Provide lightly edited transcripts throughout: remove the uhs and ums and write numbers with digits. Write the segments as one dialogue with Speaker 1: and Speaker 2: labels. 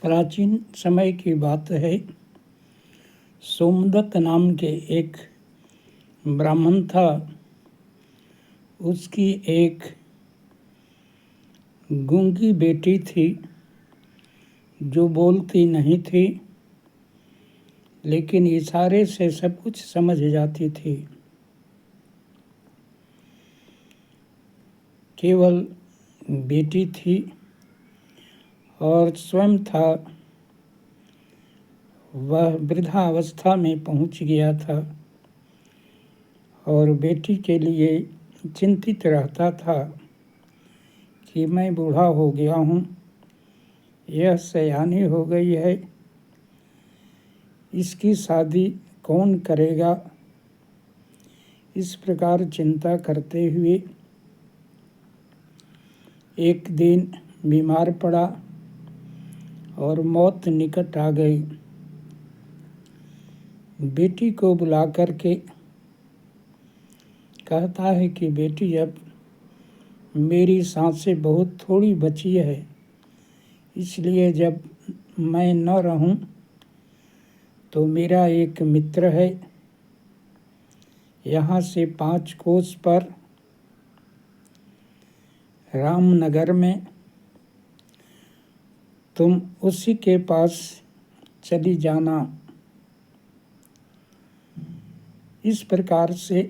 Speaker 1: प्राचीन समय की बात है। सोमदत्त नाम के एक ब्राह्मण था। उसकी एक गूंगी बेटी थी जो बोलती नहीं थी, लेकिन इशारे से सब कुछ समझ जाती थी। केवल बेटी थी और स्वयं था वह वृद्धावस्था में पहुंच गया था और बेटी के लिए चिंतित रहता था कि मैं बूढ़ा हो गया हूँ, यह सयानी हो गई है, इसकी शादी कौन करेगा। इस प्रकार चिंता करते हुए एक दिन बीमार पड़ा और मौत निकट आ गई। बेटी को बुला करके कहता है कि बेटी, अब मेरी सांसें बहुत थोड़ी बची है, इसलिए जब मैं न रहूं तो मेरा एक मित्र है, यहाँ से 5 कोस पर रामनगर में, तुम उसी के पास चली जाना। इस प्रकार से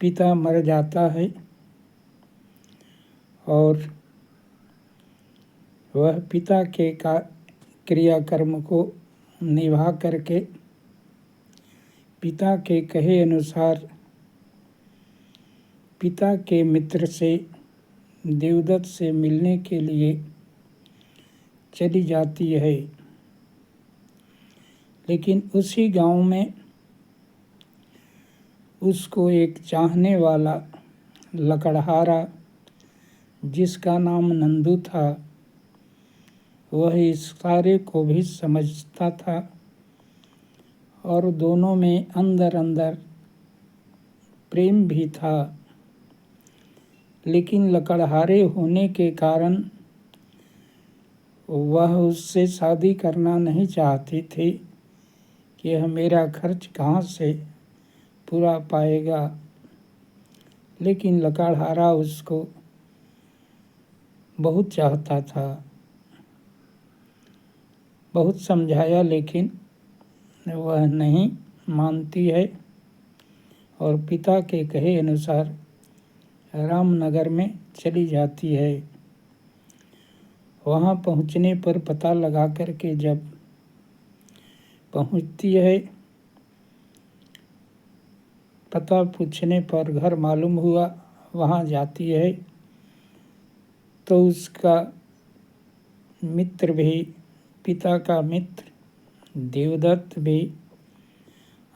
Speaker 1: पिता मर जाता है और वह पिता के क्रियाकर्म को निभा करके पिता के कहे अनुसार पिता के मित्र से देवदत्त से मिलने के लिए चली जाती है। लेकिन उसी गांव में उसको एक चाहने वाला लकड़हारा, जिसका नाम नंदू था, वह इस सारे को भी समझता था और दोनों में अंदर अंदर प्रेम भी था। लेकिन लकड़हारे होने के कारण वह उससे शादी करना नहीं चाहती थी कि यह मेरा खर्च कहाँ से पूरा पाएगा। लेकिन लकड़हारा उसको बहुत चाहता था। बहुत समझाया लेकिन वह नहीं मानती है और पिता के कहे अनुसार रामनगर में चली जाती है। वहाँ पहुँचने पर पता लगा करके जब पहुँचती है, पता पूछने पर घर मालूम हुआ, वहाँ जाती है तो उसका मित्र भी, पिता का मित्र देवदत्त भी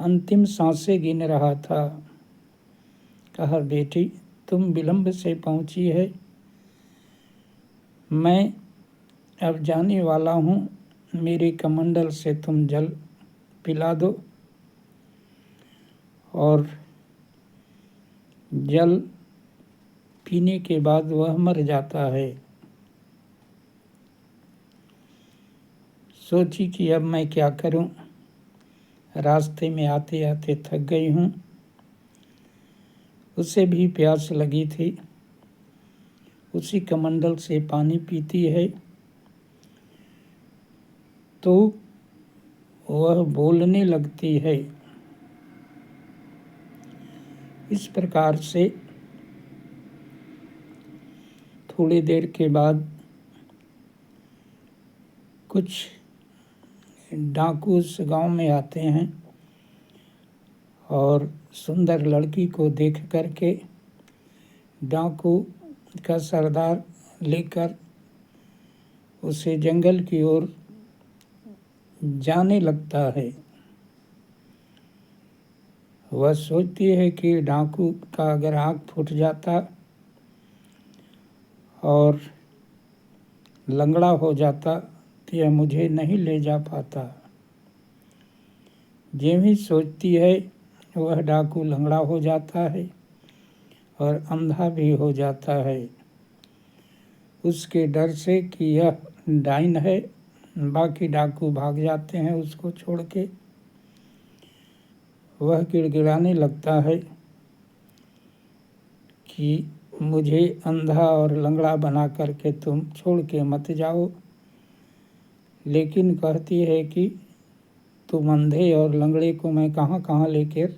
Speaker 1: अंतिम सांसें गिन रहा था। कहा, बेटी, तुम विलंब से पहुँची है, मैं अब जाने वाला हूँ, मेरे कमंडल से तुम जल पिला दो। और जल पीने के बाद वह मर जाता है। सोची कि अब मैं क्या करूं, रास्ते में आते आते थक गई हूँ। उसे भी प्यास लगी थी, उसी कमंडल से पानी पीती है तो वह बोलने लगती है। इस प्रकार से थोड़ी देर के बाद कुछ डाकू उस गांव में आते हैं और सुंदर लड़की को देख करके डाकू का सरदार लेकर उसे जंगल की ओर जाने लगता है। वह सोचती है कि डाकू का अगर आँख फूट जाता और लंगड़ा हो जाता तो यह मुझे नहीं ले जा पाता। जो ही सोचती है वह डाकू लंगड़ा हो जाता है और अंधा भी हो जाता है। उसके डर से कि यह डाइन है। बाकी डाकू भाग जाते हैं उसको छोड़ के। वह गिड़गिड़ाने लगता है कि मुझे अंधा और लंगड़ा बना करके तुम छोड़ के मत जाओ। लेकिन कहती है कि तुम अंधे और लंगड़े को मैं कहाँ कहाँ लेकर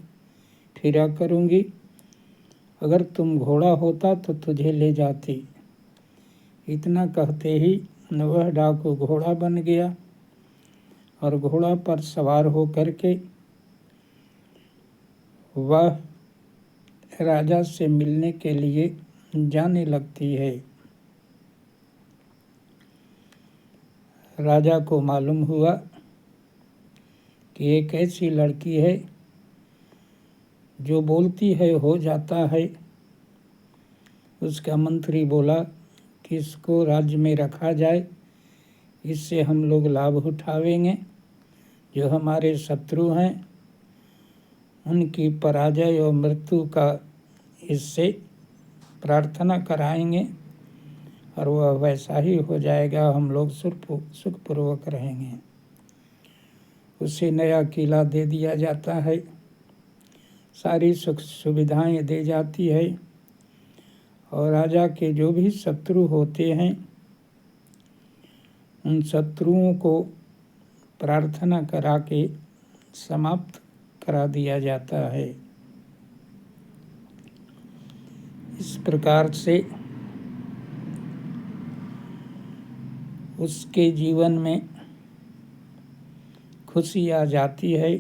Speaker 1: फिरा करूँगी। अगर तुम घोड़ा होता तो तुझे ले जाती। इतना कहते ही वह डाकू घोड़ा बन गया और घोड़ा पर सवार होकर के वह राजा से मिलने के लिए जाने लगती है। राजा को मालूम हुआ कि एक ऐसी लड़की है जो बोलती है हो जाता है। उसका मंत्री बोला कि इसको राज्य में रखा जाए, इससे हम लोग लाभ उठावेंगे। जो हमारे शत्रु हैं उनकी पराजय और मृत्यु का इससे प्रार्थना कराएंगे और वह वैसा ही हो जाएगा, हम लोग सुखपूर्वक रहेंगे। उसे नया किला दे दिया जाता है, सारी सुख सुविधाएं दे जाती है और राजा के जो भी शत्रु होते हैं उन शत्रुओं को प्रार्थना करा के समाप्त करा दिया जाता है। इस प्रकार से उसके जीवन में खुशी आ जाती है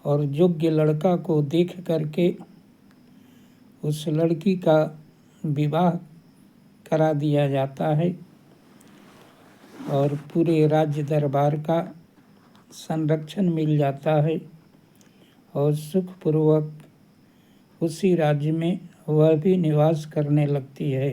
Speaker 1: और योग्य लड़का को देख करके उस लड़की का विवाह करा दिया जाता है और पूरे राज्य दरबार का संरक्षण मिल जाता है और सुखपूर्वक उसी राज्य में वह भी निवास करने लगती है।